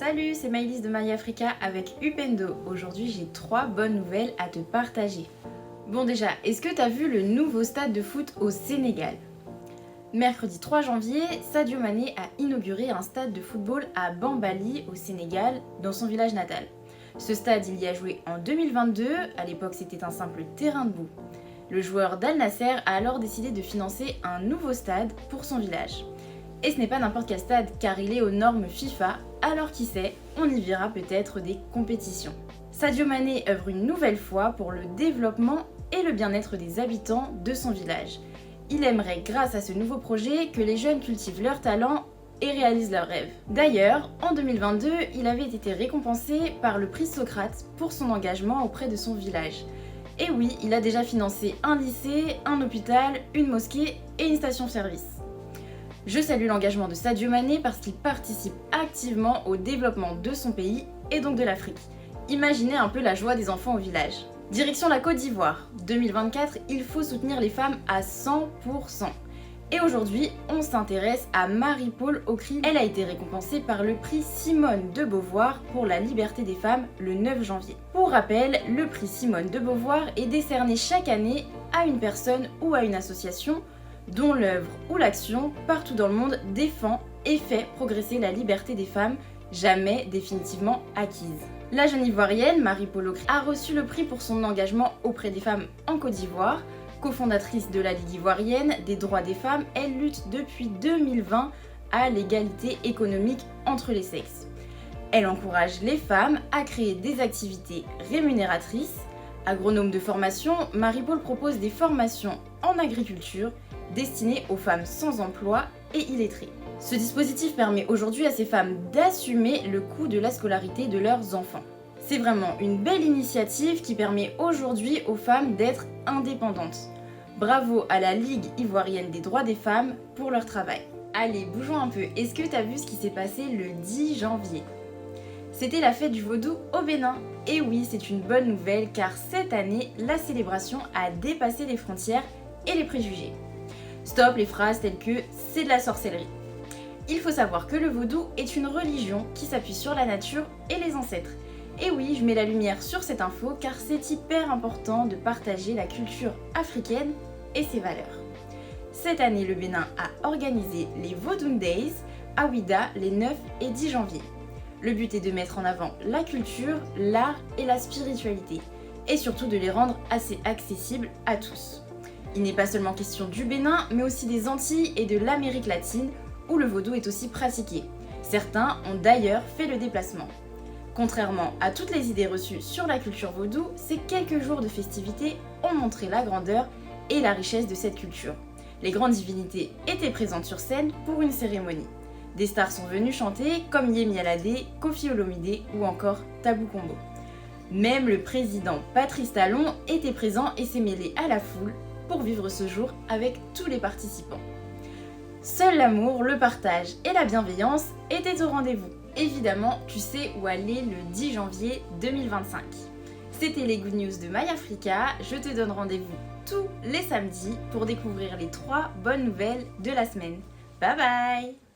Salut, c'est Maëlys de My Africa avec Upendo. Aujourd'hui, j'ai 3 bonnes nouvelles à te partager. Bon déjà, est-ce que t'as vu le nouveau stade de foot au Sénégal? Mercredi 3 janvier, Sadio Mané a inauguré un stade de football à Bambali au Sénégal, dans son village natal. Ce stade, il y a joué en 2022, à l'époque c'était un simple terrain de boue. Le joueur d'Al Nasser a alors décidé de financer un nouveau stade pour son village. Et ce n'est pas n'importe quel stade car il est aux normes FIFA, alors qui sait, on y verra peut-être des compétitions. Sadio Mané œuvre une nouvelle fois pour le développement et le bien-être des habitants de son village. Il aimerait, grâce à ce nouveau projet, que les jeunes cultivent leurs talents et réalisent leurs rêves. D'ailleurs, en 2022, il avait été récompensé par le prix Socrate pour son engagement auprès de son village. Et oui, il a déjà financé un lycée, un hôpital, une mosquée et une station-service. Je salue l'engagement de Sadio Mané parce qu'il participe activement au développement de son pays et donc de l'Afrique. Imaginez un peu la joie des enfants au village. Direction la Côte d'Ivoire. 2024, il faut soutenir les femmes à 100%. Et aujourd'hui, on s'intéresse à Marie-Paule Aukry. Elle a été récompensée par le prix Simone de Beauvoir pour la liberté des femmes le 9 janvier. Pour rappel, le prix Simone de Beauvoir est décerné chaque année à une personne ou à une association dont l'œuvre ou l'action partout dans le monde défend et fait progresser la liberté des femmes, jamais définitivement acquise. La jeune ivoirienne, Marie-Paule Aukry, a reçu le prix pour son engagement auprès des femmes en Côte d'Ivoire. Cofondatrice de la Ligue ivoirienne des droits des femmes, elle lutte depuis 2020 à l'égalité économique entre les sexes. Elle encourage les femmes à créer des activités rémunératrices. Agronome de formation, Marie-Paule propose des formations en agriculture destinées aux femmes sans emploi et illettrées. Ce dispositif permet aujourd'hui à ces femmes d'assumer le coût de la scolarité de leurs enfants. C'est vraiment une belle initiative qui permet aujourd'hui aux femmes d'être indépendantes. Bravo à la Ligue ivoirienne des droits des femmes pour leur travail. Allez, bougeons un peu. Est-ce que tu as vu ce qui s'est passé le 10 janvier? C'était la fête du vaudou au Bénin. Et oui, c'est une bonne nouvelle car cette année, la célébration a dépassé les frontières et les préjugés. Stop les phrases telles que « c'est de la sorcellerie ». Il faut savoir que le vaudou est une religion qui s'appuie sur la nature et les ancêtres. Et oui, je mets la lumière sur cette info car c'est hyper important de partager la culture africaine et ses valeurs. Cette année, le Bénin a organisé les Vodun Days à Ouidah les 9 et 10 janvier. Le but est de mettre en avant la culture, l'art et la spiritualité, et surtout de les rendre assez accessibles à tous. Il n'est pas seulement question du Bénin, mais aussi des Antilles et de l'Amérique latine, où le vaudou est aussi pratiqué. Certains ont d'ailleurs fait le déplacement. Contrairement à toutes les idées reçues sur la culture vaudou, ces quelques jours de festivités ont montré la grandeur et la richesse de cette culture. Les grandes divinités étaient présentes sur scène pour une cérémonie. Des stars sont venues chanter comme Yemi Alade, Koffi Olomide ou encore Tabou Combo. Même le président Patrice Talon était présent et s'est mêlé à la foule pour vivre ce jour avec tous les participants. Seul l'amour, le partage et la bienveillance étaient au rendez-vous. Évidemment, tu sais où aller le 10 janvier 2025. C'était les Good News de My Africa. Je te donne rendez-vous tous les samedis pour découvrir les 3 bonnes nouvelles de la semaine. Bye bye!